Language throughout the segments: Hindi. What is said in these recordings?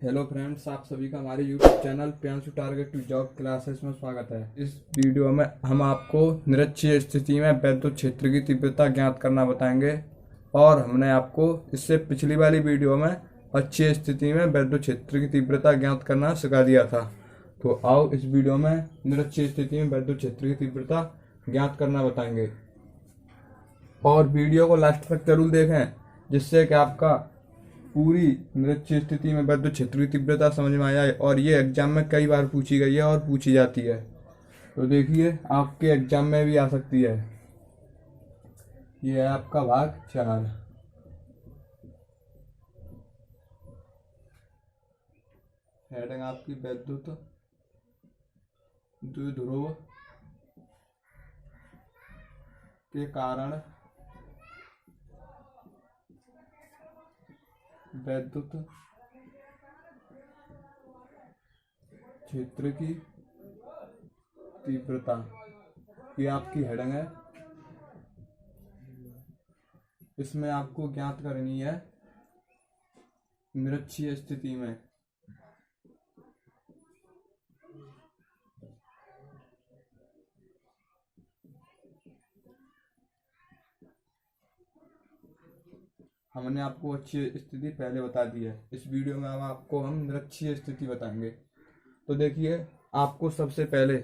हेलो फ्रेंड्स, आप सभी का हमारे YouTube channel Priyanshu target to job classes में स्वागत है। इस वीडियो में हम आपको निरक्षीय स्थिति में वैद्युत क्षेत्र की तीव्रता ज्ञात करना बताएंगे और हमने आपको इससे पिछली वाली वीडियो में अक्षीय स्थिति में वैद्युत क्षेत्र की तीव्रता ज्ञात करना सिखा दिया था। तो आओ इस वीडियो में निरक्षीय स्थिति में वैद्युत क्षेत्र की तीव्रता ज्ञात करना बताएंगे और वीडियो को लास्ट तक जरूर देखें, जिससे कि आपका पूरी निरक्षीय स्थिति में वैद्युत क्षेत्र की तीव्रता समझ में आया है। और ये एग्जाम में कई बार पूछी गई है और पूछी जाती है, तो देखिए आपके एग्जाम में भी आ सकती है। ये है आपका भाग 4। हेडिंग आपकी वैद्युत द्विध्रुव के कारण वैद्युत क्षेत्र की तीव्रता, ये आपकी हेडिंग है। इसमें आपको ज्ञात करनी है निरक्षीय स्थिति में हमने आपको अच्छी स्थिति पहले बता दी है। इस वीडियो में अब आपको हम निरक्षीय स्थिति बताएंगे। तो देखिए, आपको सबसे पहले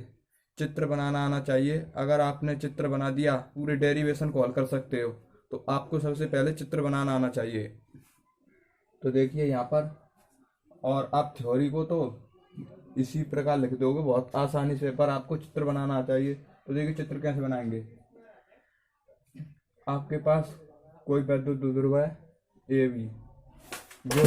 चित्र बनाना आना चाहिए। अगर आपने चित्र बना दिया, पूरे डेरिवेशन को हल कर सकते हो, तो आपको सबसे पहले चित्र बनाना आना चाहिए। तो देखिए यहाँ पर, और आप थ्योरी को तो इसी प्रकार लिख दोगे बहुत आसानी से, पर आपको चित्र बनाना आना चाहिए। तो देखिए चित्र कैसे बनाएंगे। आपके पास कोई वैद्युत द्विध्रुव है ए बी, जो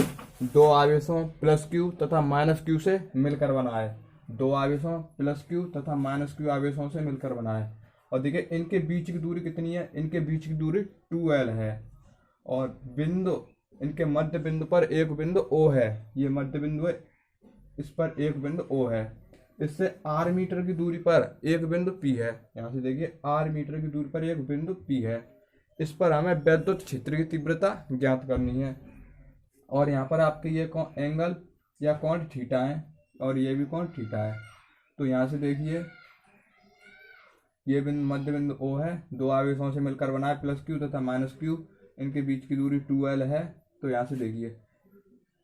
दो आवेशों प्लस क्यू तथा माइनस क्यू से मिलकर बना है। दो आवेशों प्लस क्यू तथा माइनस क्यू आवेशों से मिलकर बना है। और देखिए इनके बीच की दूरी कितनी है, इनके बीच की दूरी 2L है। और बिंदु, इनके मध्य बिंदु पर एक बिंदु O है। ये मध्य बिंदु है, इस पर एक बिंदु O है। इससे R मीटर की दूरी पर एक बिंदु P है। यहाँ से देखिए R मीटर की दूरी पर एक बिंदु P है। इस पर हमें वैद्युत क्षेत्र की तीव्रता ज्ञात करनी है। और यहाँ पर आपके ये एंगल या कोण थीटा है और ये भी कोण थीटा है। तो यहाँ से देखिए ये बिंदु मध्य बिंदु O है, दो आवेशों से मिलकर बना है प्लस क्यू तथा माइनस क्यू। इनके बीच की दूरी 2L है। तो यहाँ से देखिए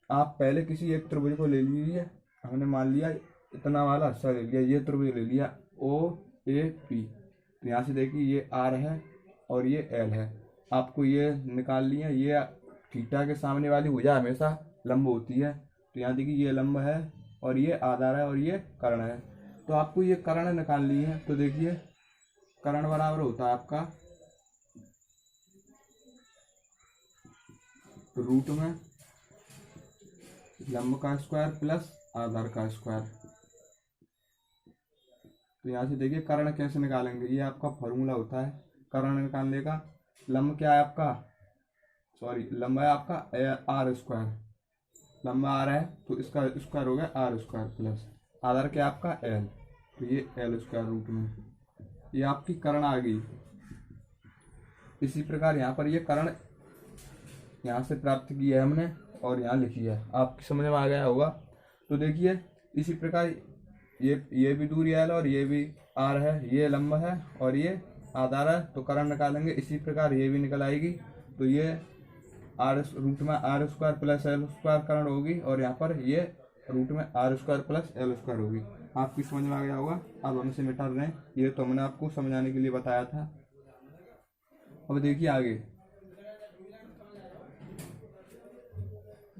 आप पहले किसी एक त्रिभुज को ले लीजिए। हमने मान लिया इतना वाला हिस्सा ले लिया, ये त्रिभुज ले लिया OAP। तो यहाँ से देखिए ये R है और ये L है। आपको ये निकाल लिया। ये थीटा के सामने वाली भुजा हमेशा लंब होती है। तो यहाँ देखिए ये लंब है और ये आधार है और ये कर्ण है। तो आपको ये कर्ण निकाल ली है। तो देखिए कर्ण बराबर होता है आपका रूट में लंब का स्क्वायर प्लस आधार का स्क्वायर। तो यहाँ से देखिए कर्ण कैसे निकालेंगे, ये आपका फॉर्मूला होता है कर्ण निकालने का। लंब क्या है आपका, लंब है आपका R स्क्वायर। लंबा R है तो इसका स्क्वायर हो गया R स्क्वायर प्लस आधार क्या आपका L। तो ये L स्क्वायर रूट में, ये आपकी कर्ण आ गई। इसी प्रकार यहाँ पर ये कर्ण यहाँ से प्राप्त की है हमने और यहाँ लिखी है। आपकी समझ में आ गया होगा। तो देखिए इसी प्रकार ये भी दूरी L और ये भी R है, ये लंब है और ये आधार है। तो कर्ण निकालेंगे इसी प्रकार, ये भी निकल आएगी। तो ये रूट में R square plus L square कर्ण होगी और यहाँ पर ये रूट में R square plus L square होगी। आपकी समझ में आ गया होगा। अब हम इसे मिटा रहे हैं, ये तो हमने आपको समझाने के लिए बताया था। अब देखिए आगे,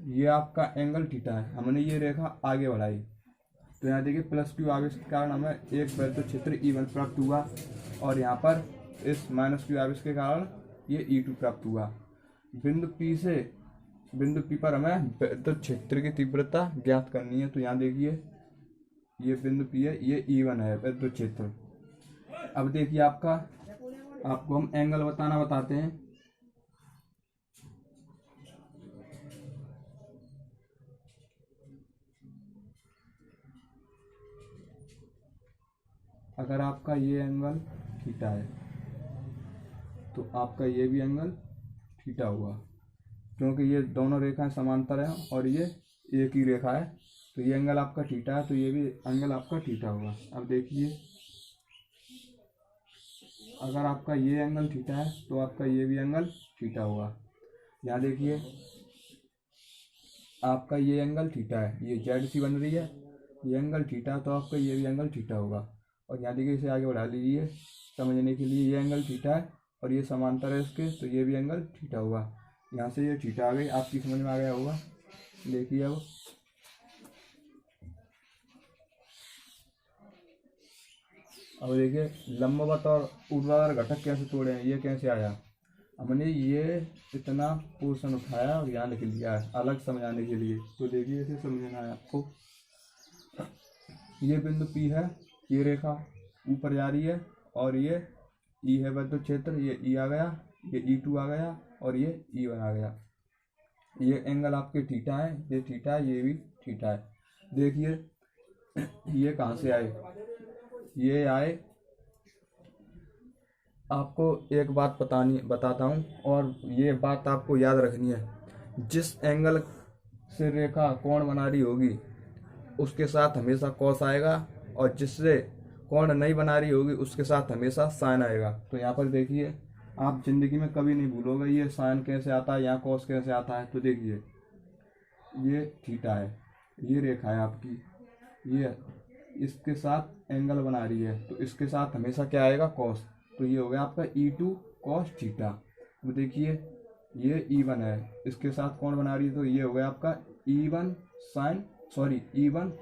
ये आपका एंगल थीटा है। हमने ये रेखा आगे बढ़ाई। तो यहाँ देखिए प्लस क्यू आवेश के कारण हमें एक वैद्युत क्षेत्र E1 प्राप्त हुआ और यहाँ पर इस माइनस क्यू आवेश के कारण ये E2 प्राप्त हुआ। बिंदु P पर हमें वैद्युत क्षेत्र की तीव्रता ज्ञात करनी है। तो यहाँ देखिए ये बिंदु P है, ये E1 है वैद्युत क्षेत्र। अब देखिए आपको हम एंगल बताते हैं। अगर आपका ये एंगल थीटा है तो आपका ये भी एंगल थीटा हुआ, क्योंकि ये दोनों रेखाएं समांतर हैं और ये एक ही रेखा है, तो ये एंगल आपका थीटा है, तो ये भी एंगल आपका थीटा होगा। अब देखिए, अगर आपका ये एंगल थीटा है तो आपका ये भी एंगल थीटा होगा। यहाँ देखिए, आपका ये एंगल थीटा है, ये जेड सी बन रही है, ये एंगल थीटा, तो आपका ये भी एंगल थीटा होगा। और यहाँ देखिए, इसे आगे बढ़ा लीजिए समझने के लिए, ये एंगल थीटा है और ये समांतर है इसके, तो ये भी एंगल थीटा होगा। यहाँ से ये थीटा आ गई, आपकी समझ में आ गया होगा। देखिए अब देखिए, लंबवत और ऊर्ध्वाधर घटक कैसे तोड़े हैं, ये कैसे आया। हमने ये इतना पोर्शन उठाया और यहाँ लिख लिया है अलग समझाने के लिए। तो देखिए, इसे समझना है आपको। ये बिंदु P है, ये रेखा ऊपर जा रही है, और ये E है विद्युत क्षेत्र, ये E आ गया, ये E2 आ गया और ये E1 आ गया। ये एंगल आपके थीटा है, ये थीटा है, ये भी थीटा है। देखिए, ये कहाँ से आए, ये आए। आपको एक बात बताता हूँ, और ये बात आपको याद रखनी है। जिस एंगल से रेखा कोण बना रही होगी उसके साथ हमेशा कॉस आएगा, और जिससे कोण नहीं बना रही होगी उसके साथ हमेशा साइन आएगा। तो यहाँ पर देखिए, आप जिंदगी में कभी नहीं भूलोगे ये साइन कैसे आता है, यहाँ कॉस कैसे आता है। तो देखिए, ये थीटा है, ये रेखा है आपकी, ये इसके साथ एंगल बना रही है, तो इसके साथ हमेशा क्या आएगा, कॉस। तो ये हो गया आपका E2 कॉस थीटा। अब देखिए, ये E1 है, इसके साथ कौन बना रही है, तो ये हो गया आपका E1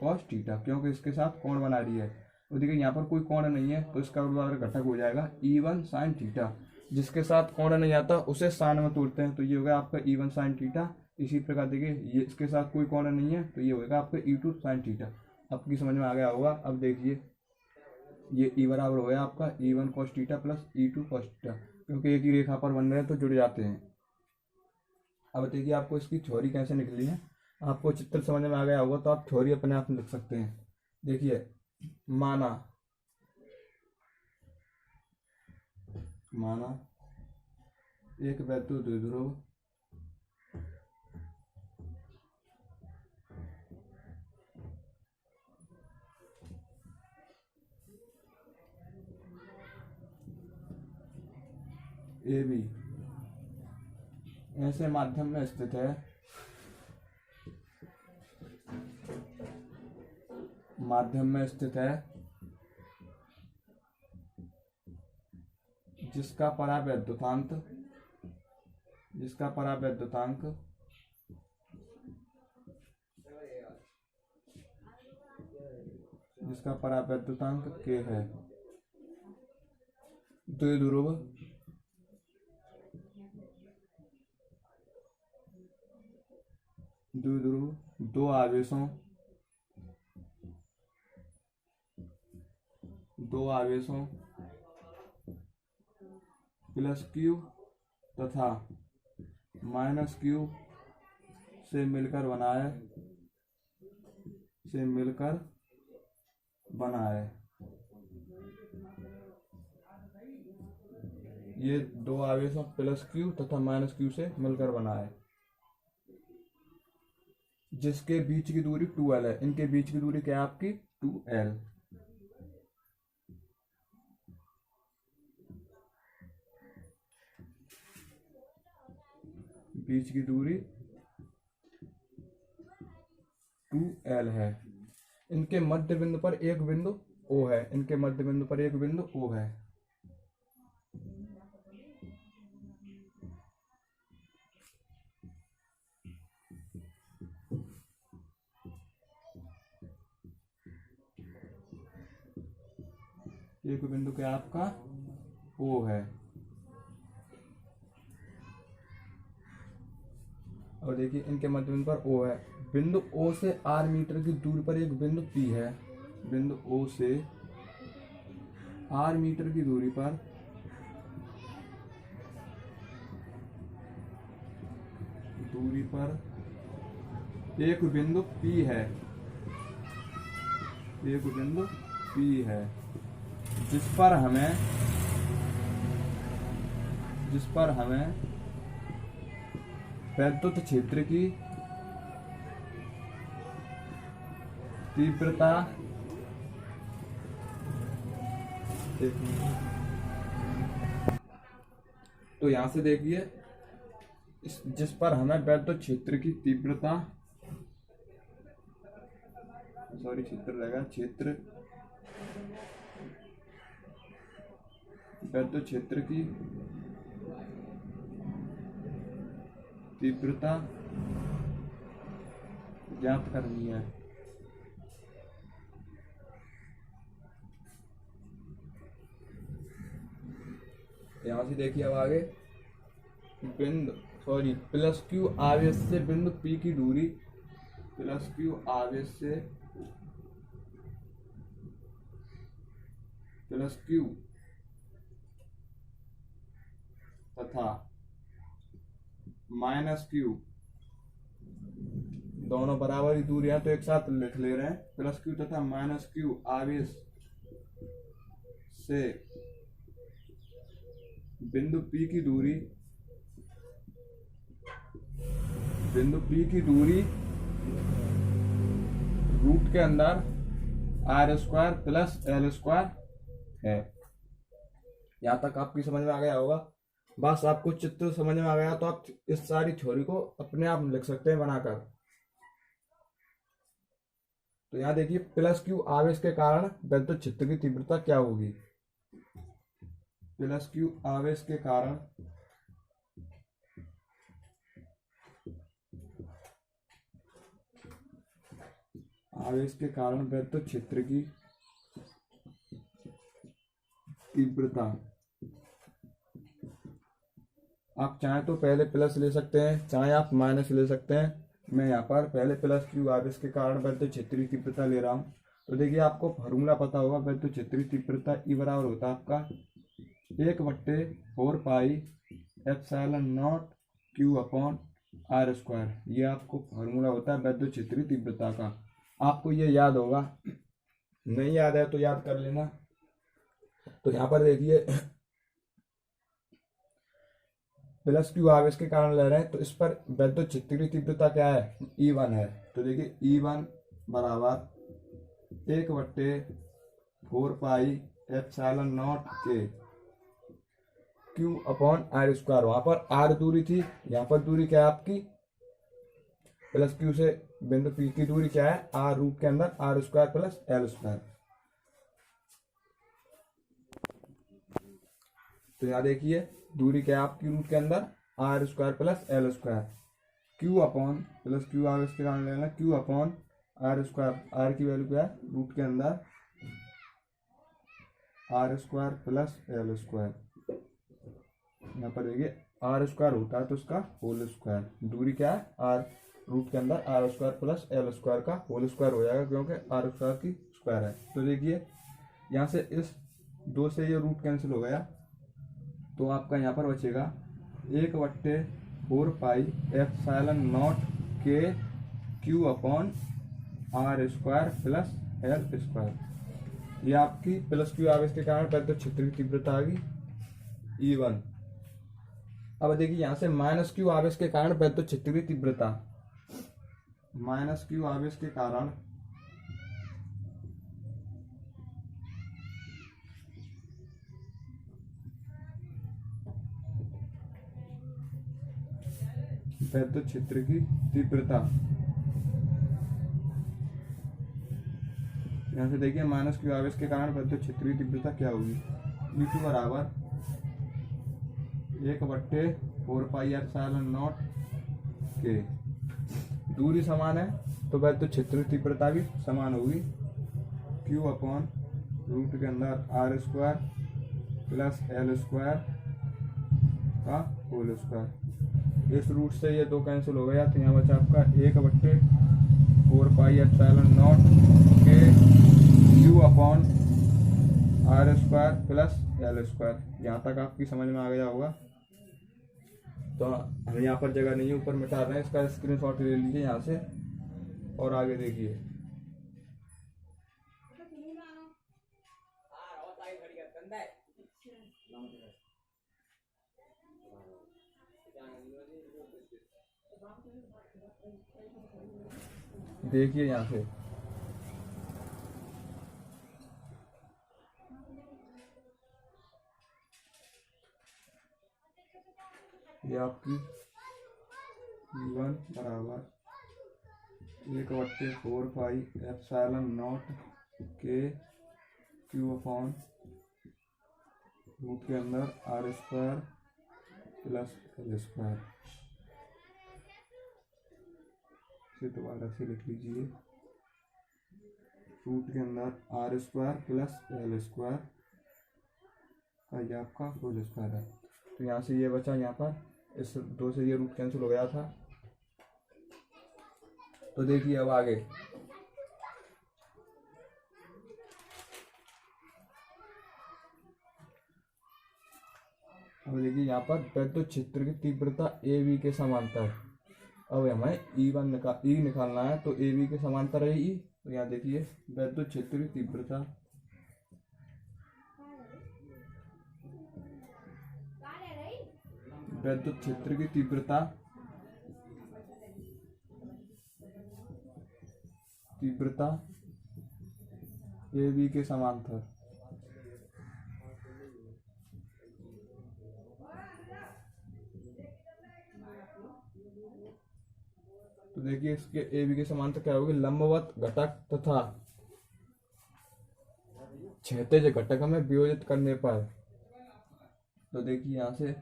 कॉस थीटा, क्योंकि इसके साथ कौन बना रही है। तो देखिए, यहाँ पर कोई कोण नहीं है, तो इसका ऊर्ध्वाधर घटक हो जाएगा E1 साइन थीटा। जिसके साथ कोण नहीं आता उसे साइन में तोड़ते हैं, तो ये होगा आपका E1 साइन थीटा। इसी प्रकार देखिए, ये इसके साथ कोई कोण नहीं है, तो ये होगा आपका E2 साइन थीटा। आपकी समझ में आ गया होगा। अब देखिए, ये E बराबर हो गया आपका E1 cos theta plus E2 cos theta, क्योंकि एक ही रेखा पर बन रहे हैं तो जुड़ जाते हैं। अब देखिए, आपको इसकी थ्योरी कैसे निकली है, आपको चित्र समझ में आ गया होगा, तो आप थ्योरी अपने आप में लिख सकते हैं। देखिए, माना एक वैद्युत द्विध्रुव ए बी ऐसे माध्यम में स्थित है, जिसका परावैद्युतांक के है। द्विध्रुव दो आवेशों प्लस Q तथा माइनस Q से मिलकर बना है। ये दो आवेशों प्लस Q तथा माइनस Q से मिलकर बना है, जिसके बीच की दूरी 2L है। इनके बीच की दूरी क्या है आपकी, 2L। बीच की दूरी 2L है। इनके मध्य बिंदु पर एक बिंदु O है, एक बिंदु क्या आपका O है। और देखिए, इनके मध्य बिंदु पर O है। बिंदु O से R मीटर की दूरी पर एक बिंदु P है। बिंदु O से R मीटर की दूरी पर एक बिंदु P है, जिस पर हमें वैद्युत क्षेत्र की तीव्रता तो यहां से देखिए जिस पर हमें विद्युत क्षेत्र की तीव्रता क्षेत्र रहेगा क्षेत्र विद्युत क्षेत्र की तीव्रता ज्ञात करनी है। यहां से देखिए अब आगे बिंदु प्लस क्यू आवेश से बिंदु पी की दूरी, प्लस क्यू आवेश से प्लस क्यू तथा माइनस क्यू दोनों बराबर ही दूरी है तो एक साथ लिख ले रहे हैं। प्लस क्यू तथा माइनस क्यू आवेश से बिंदु P की दूरी, बिंदु P की दूरी रूट के अंदर r² प्लस l² है। यहां तक आपकी समझ में आ गया होगा। बस आपको चित्र समझ में आ गया तो आप इस सारी थ्योरी को अपने आप लिख सकते हैं बनाकर। तो यहां देखिए प्लस क्यू आवेश के कारण विद्युत क्षेत्र की तीव्रता क्या होगी। प्लस क्यू आवेश के कारण विद्युत क्षेत्र की तीव्रता, आप चाहें तो पहले प्लस ले सकते हैं, चाहे आप माइनस ले सकते हैं। मैं यहाँ पर पहले प्लस क्यू आवेश के कारण विद्युत क्षेत्र की तीव्रता ले रहा हूँ। तो देखिए आपको फॉर्मूला पता होगा, विद्युत क्षेत्र की तीव्रता ई बराबर होता है आपका 1/4 pi epsilon not Q upon r²। ये आपको फॉर्मूला होता है विद्युत क्षेत्र की तीव्रता का। आपको ये याद होगा, नहीं याद है तो याद कर लेना। तो यहाँ पर देखिए प्लस क्यू आवेश के कारण ले रहे हैं तो इस पर विद्युत क्षेत्र की तीव्रता क्या है, E1 है। तो देखिए E1 बराबर 1/4 पाई एप्सिलॉन नॉट के क्यू अपॉन r²। वहां पर r दूरी थी, यहाँ पर दूरी क्या है आपकी, प्लस क्यू से बिंदु P की दूरी क्या है, r रूट के अंदर r² प्लस l²। तो यहाँ देखिए दूरी क्या है आपकी रूट के अंदर r² plus l²। Q upon plus Q आवेश के कारण लेना क्यू अपॉन r²। r की वैल्यू क्या है, रूट के अंदर r² प्लस l²। यहाँ पर देखिए r² होता है तो उसका होल स्क्वायर, दूरी क्या है r रूट के अंदर r² प्लस l² का होल स्क्वायर हो जाएगा क्योंकि r² की स्क्वायर है। तो देखिए यहाँ से इस 2 से ये रूट कैंसिल हो गया तो आपका यहाँ पर बचेगा 1/4 पाई एप्सिलॉन नॉट के q upon r² plus l²। ये आपकी प्लस क्यू आवेश के कारण विद्युत क्षेत्र की तीव्रता आ गई E1। अब देखिए यहाँ से माइनस क्यू आवेश के कारण विद्युत क्षेत्र की तीव्रता, माइनस क्यू आवेश के कारण विद्युत क्षेत्र की तीव्रता, यहाँ से देखिए माइनस क्यू आवेश के कारण विद्युत क्षेत्र की तीव्रता क्या होगी, E2 बराबर 1/4 पाई एप्सिलॉन नॉट के। दूरी समान है तो विद्युत क्षेत्र की तीव्रता भी समान होगी, क्यू अपॉन रूट के अंदर r² प्लस l² का होल स्क्वायर। इस रूट से ये 2 कैंसिल हो गया तो यहाँ बचा आपका 1/4 पाई एप्सिलॉन नॉट के q upon r² plus l²। यहाँ तक आपकी समझ में आ गया होगा। तो हम यहाँ पर जगह नहीं है, ऊपर मिटा रहे हैं, इसका स्क्रीनशॉट ले लीजिए यहाँ से और आगे देखिए। देखिए यहाँ से ये आपकी E1 बराबर 1/4 पाई एप्सिलॉन नॉट के क्यू अपॉन रूट के अंदर R² प्लस L²। इसे दोबारा से लिख लीजिए, रूट के अंदर R² प्लस L² का ये आपका होल स्क्वायर है। तो यहाँ से ये बचा, यहाँ पर इस 2 से ये रूट कैंसिल हो गया था। तो देखिए अब आगे देखिए यहाँ पर विद्युत क्षेत्र की तीव्रता ए बी के समांतर। अब हमें ई निकालना है, तो ए बी के समांतर है ई। तो यहाँ देखिए विद्युत क्षेत्र की तीव्रता ए बी के समांतर। तो देखिए इसके ए बी के समांतर क्या होगी, लंबवत घटक तथा क्षैतिज घटक में वियोजित करने पर। तो देखिए यहाँ से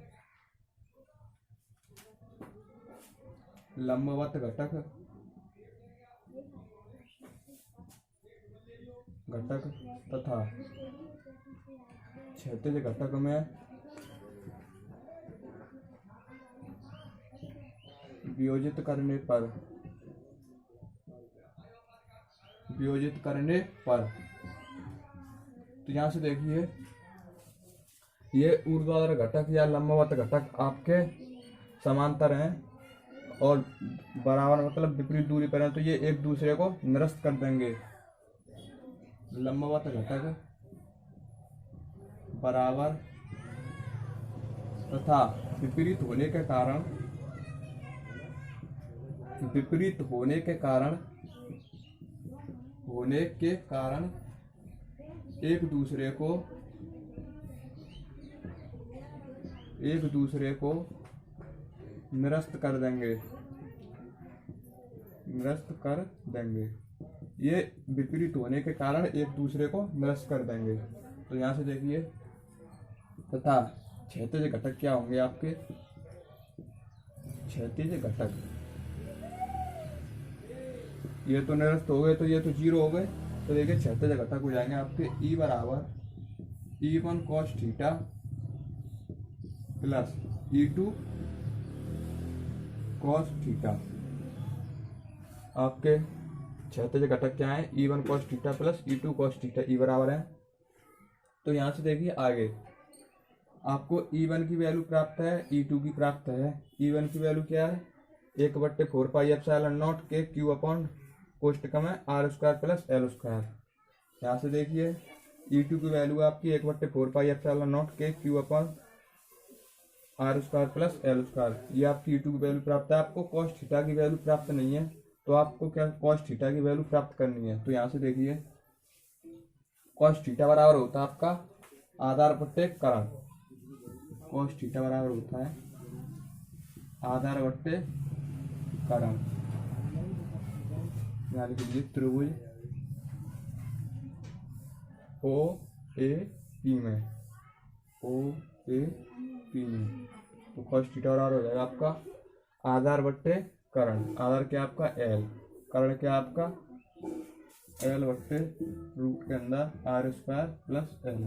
लंबवत घटक तथा क्षैतिज घटक में वियोजित करने पर। तो यहाँ से देखिए ये ऊर्ध्वाधर घटक या लंबवत घटक आपके समांतर हैं और बराबर मतलब विपरीत दूरी पर हैं, तो ये एक दूसरे को निरस्त कर देंगे। लंबवत घटक बराबर तथा विपरीत होने के कारण एक दूसरे को निरस्त कर देंगे। ये विपरीत होने के कारण एक दूसरे को निरस्त कर देंगे। तो यहाँ से देखिए तथा क्षैतिज घटक क्या होंगे आपके, क्षैतिज घटक ये तो निरस्त हो गए, तो ये तो 0 हो गए। तो देखिए क्षैतिज घटक हो जाएंगे आपके E बराबर E1 cos theta plus E2 cos theta. आपके क्षैतिज घटक क्या है, E1 cos theta plus E2 cos theta, E बराबर है। तो यहाँ से देखिए आगे आपको E1 की वैल्यू प्राप्त है, E2 की प्राप्त है। E1 की वैल्यू क्या है, 1/4 पाई एप्सिलॉन नॉट के क्यू अपॉन कोष्टक में R² प्लस L²। यहाँ से देखिए E2 की वैल्यू आपकी 1/4 पाई एप्सिलॉन नॉट के q upon R² plus L²। ये आपकी E2 की वैल्यू प्राप्त है। आपको cos थीटा की वैल्यू प्राप्त नहीं है, तो आपको क्या cos थीटा की वैल्यू प्राप्त करनी है। तो यहाँ से देखिए cos थीटा बराबर होता है आपका आधार बट्टे करण। cos थीटा बराबर होता है आधार बट्टे करण। यहाँ लिख लीजिए त्रिभुज OAP में तो cos थीटा बराबर हो जाएगा आपका आधार बट्टे करण। आधार क्या आपका L, करण क्या आपका L बट्टे रूट के अंदर R² प्लस L।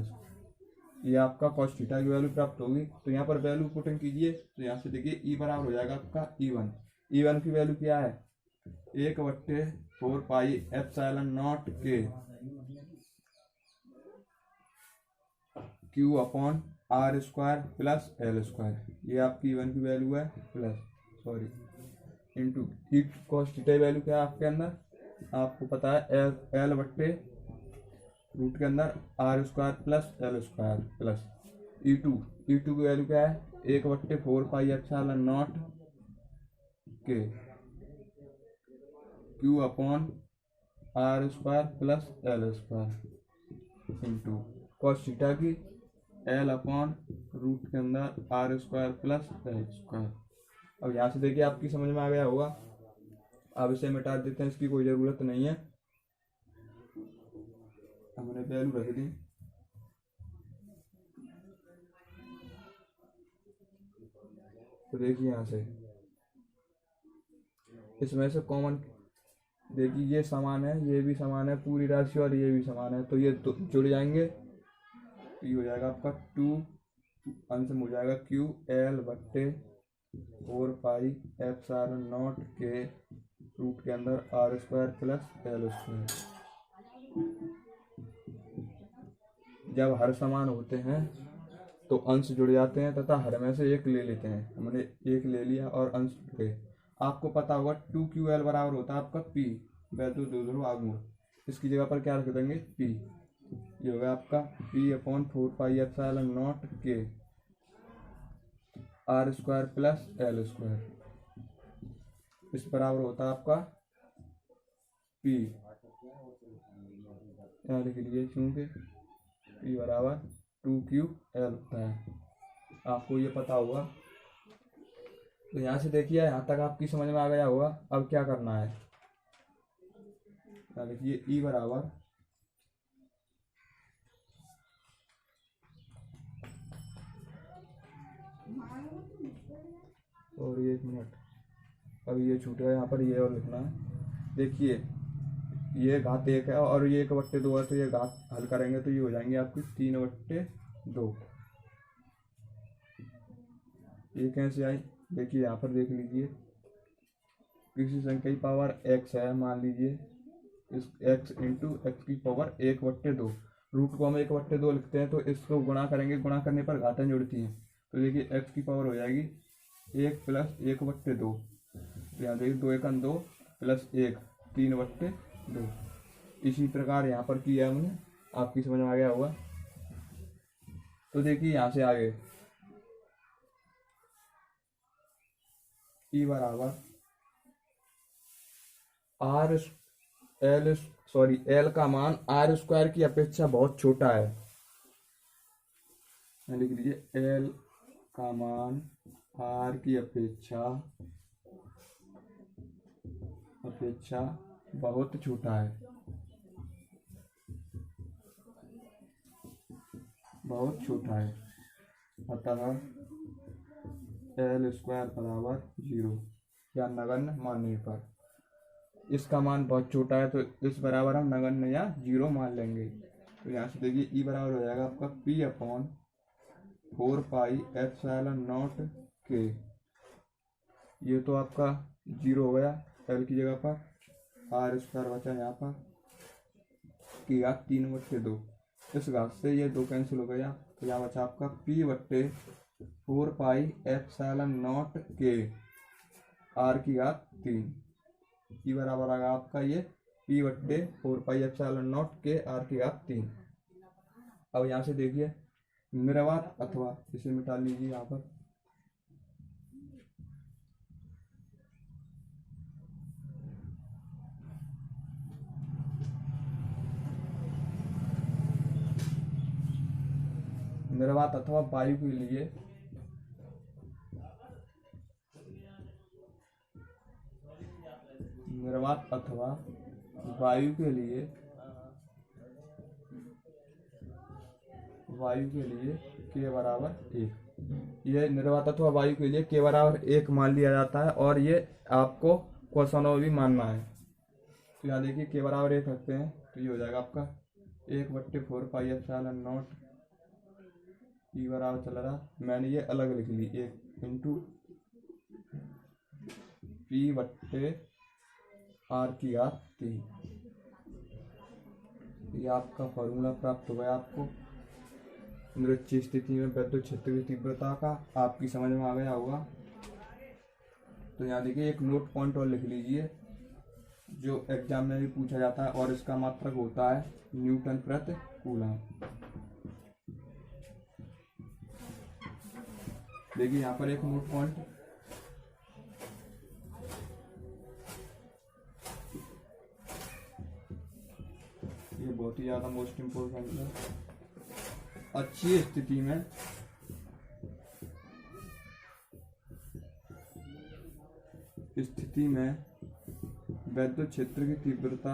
ये आपका cos थीटा की वैल्यू प्राप्त होगी। तो यहाँ पर वैल्यू पुटिंग कीजिए। तो यहाँ से देखिए E बराबर हो जाएगा आपका E1 की वैल्यू क्या है, 1/4 पाई एप्सिलॉन नॉट के q upon R² plus L²। ये आपकी E1 की वैल्यू है इंटू cos थीटा की वैल्यू क्या है आपके अंदर, आपको पता है L बट्टे रूट के अंदर R² plus L² plus E2 की वैल्यू क्या है, 1/4 पाई एप्सिलॉन नॉट के q upon R² plus L² into cos theta की एल अपॉन रूट के अंदर R square plus L square. अब यहाँ से देखिए आपकी समझ में आ गया होगा। अब इसे मिटा देते हैं, इसकी कोई ज़रूरत नहीं है, हमने वैल्यू रख दी। तो देखिए यहाँ से इसमें से कॉमन, देखिए ये समान है, ये भी समान है पूरी राशि और ये भी समान है, तो ये जुड़ जाएंगे। तो ये हो जाएगा आपका 2 अंश में हो जाएगा क्यू एल बट्टे 4 पाई एप्सिलॉन नॉट के रूट के अंदर R square plus L square. जब हर समान होते हैं तो अंश जुड़ जाते हैं तथा हर में से एक ले लेते हैं। हमने एक ले लिया और अंश जुड़ गए। आपको पता होगा 2QL बराबर होता है आपका P वैद्युत द्विध्रुव आघूर्ण। इसकी जगह पर क्या रख देंगे P। ये होगा आपका P upon 4 pi epsilon not के R square plus L square. इस बराबर होता है आपका P, यहाँ लिख लीजिए क्योंकि P बराबर 2QL होता है। आपको ये पता होगा। तो यहाँ से देखिए यहाँ तक आपकी समझ में आ गया होगा। अब क्या करना है, देखिए E बराबर और 1 मिनट, अभी ये छूट गया यहाँ पर, ये और लिखना है। देखिए ये घात 1 है और ये 1/2 है, तो ये घात हल करेंगे तो ये हो जाएंगे आपकी 3/2। ये कैसे आई, देखिए यहाँ पर देख लीजिए, किसी संख्या की पावर x है, मान लीजिए इस x इंटू एक्स की पावर 1/2। रूट को हम 1/2 लिखते हैं, तो इसको गुणा करेंगे, गुणा करने पर घातें जुड़ती हैं। तो देखिए x की पावर हो जाएगी 1 प्लस 1/2। यहाँ देखिए 2 1 2 प्लस 1 3/2। इसी प्रकार यहाँ पर किया हमने, आपकी समझ में आ गया होगा। तो देखिए यहाँ से आगे E बराबर आर एल एल का मान आर स्क्वायर की अपेक्षा बहुत छोटा है। लिख लीजिए एल का मान आर की अपेक्षा बहुत छोटा है, बहुत छोटा है, अतः एल स्क्वायर बराबर 0 या नगण्य मानने पर। इसका मान बहुत छोटा है तो इस बराबर हम नगण्य या 0 मान लेंगे। तो यहाँ से देखिए ई बराबर हो जाएगा आपका P upon 4 pi epsilon not के। ये तो आपका 0 हो गया एल की जगह पर, आर स्क्वायर बचा यहाँ पर की घात 3/2। इस घात से ये 2 कैंसिल हो गया, तो यहाँ बचा आपका P/4 पाई एप्सिलॉन नॉट के आर की घात 3। ई बराबर आएगा आपका ये P/4 पाई एप्सिलॉन नॉट के आर की घात 3। अब यहाँ से देखिए निर्वात अथवा, इसे मिटा लीजिए यहाँ पर, निर्वात अथवा वायु के लिए निर्वात अथवा वायु के लिए के बराबर 1। ये निर्वात अथवा वायु के लिए के बराबर 1 मान लिया जाता है और ये आपको क्वेश्चनों में भी मानना है। तो यहाँ देखिए के बराबर 1 रखते हैं, तो ये हो जाएगा आपका 1/4 पाई एप्सिलॉन नॉट। ई बराबर चल रहा, मैंने ये अलग लिख ली, 1 इंटू P/r की घात 3। ये आपका फॉर्मूला प्राप्त हो गया आपको निरक्षीय स्थिति में विद्युत क्षेत्र की तीव्रता का। आपकी समझ में आ गया होगा। तो यहाँ देखिए एक नोट पॉइंट और लिख लीजिए, जो एग्जाम में भी पूछा जाता है और इसका मात्रक होता है न्यूटन प्रति कूलम। देखिए यहाँ पर एक नोट पॉइंट, ये बहुत ही ज़्यादा मोस्ट इम्पोर्टेंट है। अच्छी स्थिति में विद्युत क्षेत्र की तीव्रता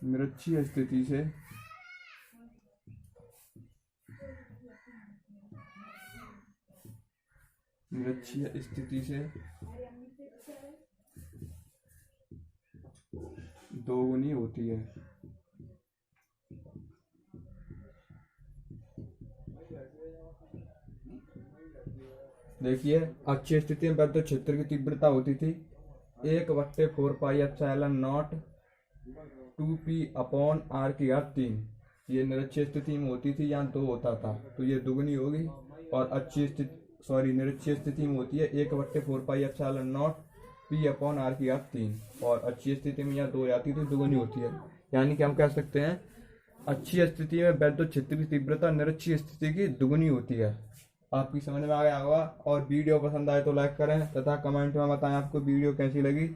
निरक्षीय स्थिति से दोगुनी होती है। देखिए, अच्छी स्थिति में विद्युत क्षेत्र की तीव्रता होती थी 1/4πε0 2p/r की घात 3। ये निरक्षीय स्थिति में होती थी, यहाँ 2 होता था तो ये दुगनी होगी। और निरक्षीय स्थिति में होती है 1/4πε0 p/r की घात 3 और अच्छी स्थिति में यहाँ 2 आती थी, दुगनी होती है। यानी कि हम कह सकते हैं अच्छी स्थिति में विद्युत क्षेत्र की तीव्रता निरक्षीय स्थिति की दुगनी होती है। आपकी समझ में आ गया होगा। और वीडियो पसंद आए तो लाइक करें तथा कमेंट में बताएं आपको वीडियो कैसी लगी।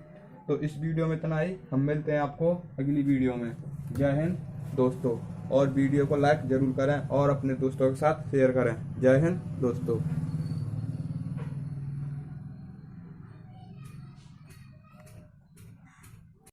तो इस वीडियो में इतना ही, हम मिलते हैं आपको अगली वीडियो में। जय हिंद दोस्तों। और वीडियो को लाइक जरूर करें और अपने दोस्तों के साथ शेयर करें। जय हिंद दोस्तों।